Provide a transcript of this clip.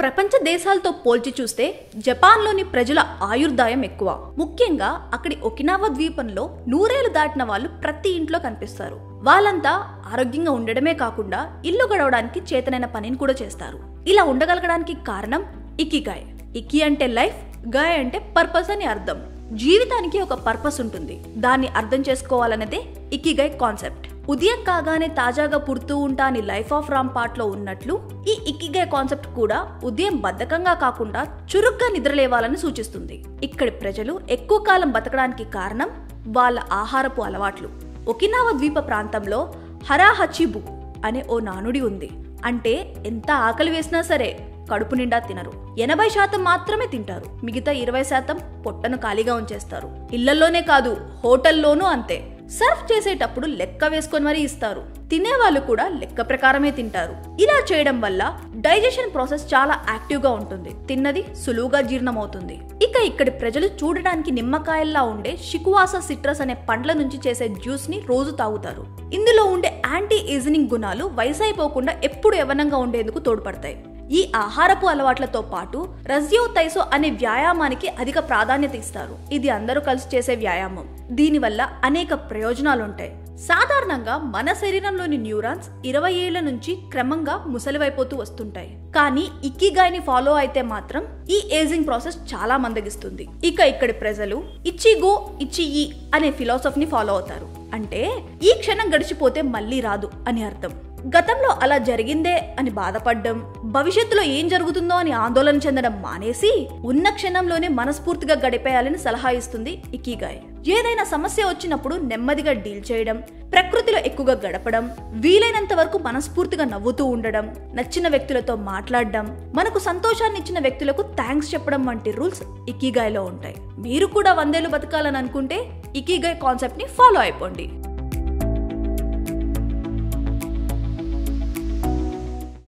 ప్రపంచ దేశాలతో పోల్చి చూస్తే జపాన్లోని ప్రజల ఆయుర్దాయం ఎక్కువ. ముఖ్యంగా అక్కడి ఒకినావా ద్వీపంలో 100 ఏళ్లు దాటిన వాళ్ళు ప్రతి ఇంట్లో కనిపిస్తారు. వాళ్ళంతా ఆరోగ్యంగా ఉండడమే కాకుండా ఇల్లు గడవడానికి చేతనైన పనిని కూడా చేస్తారు. ఇలా ఉండగలగడానికి కారణం ఇకిగాయ్. ఇకి అంటే లైఫ్, గాయ్ అంటే పర్పస్ అని అర్థం. జీవితానికి ఒక పర్పస్ ఉంటుంది. దాన్ని అర్థం చేసుకోవాలన్నదే ఇకిగాయ్ కాన్సెప్ట్. ఉదయం కాగానే తాజాగా పుడుతూ ఉంటా అని లైఫ్ ఆఫ్ రామ్ పాటలో ఉన్నట్లు ఈ ఇకిగాయ్ కాన్సెప్ట్ కూడా ఉదయం బద్ధకంగా కాకుండా చురుగ్గా నిద్రలేవాలని సూచిస్తుంది. ఇక్కడి ప్రజలు ఎక్కువ కాలం బతకడానికి కారణం వాళ్ళ ఆహారపు అలవాట్లు. ఒకినావా ద్వీప ప్రాంతంలో హరాహచిబు అనే ఓ నానుడి ఉంది. అంటే ఎంత ఆకలి వేసినా సరే కడుపు నిండా తినరు. 80% మాత్రమే తింటారు. మిగతా 20% పొట్టను ఖాళీగా ఉంచేస్తారు. ఇళ్లలోనే కాదు, హోటల్లోనూ అంతే. సర్వ్ చేసేటప్పుడు లెక్క వేసుకొని మరీ ఇస్తారు. తినేవాళ్ళు కూడా లెక్క ప్రకారమే తింటారు. ఇలా చేయడం వల్ల డైజెషన్ ప్రాసెస్ చాలా యాక్టివ్ గా ఉంటుంది. తిన్నది సులువుగా జీర్ణమవుతుంది. ఇక ఇక్కడి ప్రజలు చూడడానికి నిమ్మకాయల్లా ఉండే షికువాసా సిట్రస్ అనే పండ్ల నుంచి చేసే జ్యూస్ ని రోజు తాగుతారు. ఇందులో ఉండే యాంటీ ఏజింగ్ గుణాలు వయసైపోకుండా ఎప్పుడు యవ్వనంగా ఉండేందుకు తోడ్పడతాయి. ఈ ఆహారపు అలవాట్లతో పాటు రజియో తైసో అనే వ్యాయామానికి అధిక ప్రాధాన్యత ఇస్తారు. ఇది అందరూ కలిసి చేసే వ్యాయామం. దీనివల్ల అనేక ప్రయోజనాలుంటాయి. సాధారణంగా మన శరీరంలోని న్యూరాన్స్ 20 ఏళ్ల నుంచి క్రమంగా ముసలివైపోతూ వస్తుంటాయి. కానీ ఇకిగాయ్ని ఫాలో అయితే మాత్రం ఈ ఏజింగ్ ప్రాసెస్ చాలా మందగిస్తుంది. ఇక ఇక్కడి ప్రజలు ఇచ్చిగో ఇచ్చియి అనే ఫిలాసఫీని ఫాలో అవుతారు. అంటే ఈ క్షణం గడిచిపోతే మళ్ళీ రాదు అని అర్థం. గతంలో అలా జరిగిందే అని బాధపడడం, భవిష్యత్తులో ఏం జరుగుతుందో అని ఆందోళన చెందడం మానేసి ఉన్న క్షణంలోనే మనస్ఫూర్తిగా గడిపేయాలని సలహా ఇస్తుంది ఇకిగాయ్. ఏదైనా సమస్య వచ్చినప్పుడు నెమ్మదిగా డీల్ చేయడం, ప్రకృతిలో ఎక్కువగా గడపడం, వీలైనంత వరకు మనస్ఫూర్తిగా నవ్వుతూ ఉండడం, నచ్చిన వ్యక్తులతో మాట్లాడడం, మనకు సంతోషాన్ని ఇచ్చిన వ్యక్తులకు థ్యాంక్స్ చెప్పడం వంటి రూల్స్ ఇకిగాయ్లో ఉంటాయి. మీరు కూడా 100 ఏళ్లు బతకాలని అనుకుంటే ఇకిగాయ్ కాన్సెప్ట్ ని ఫాలో అయిపోండి.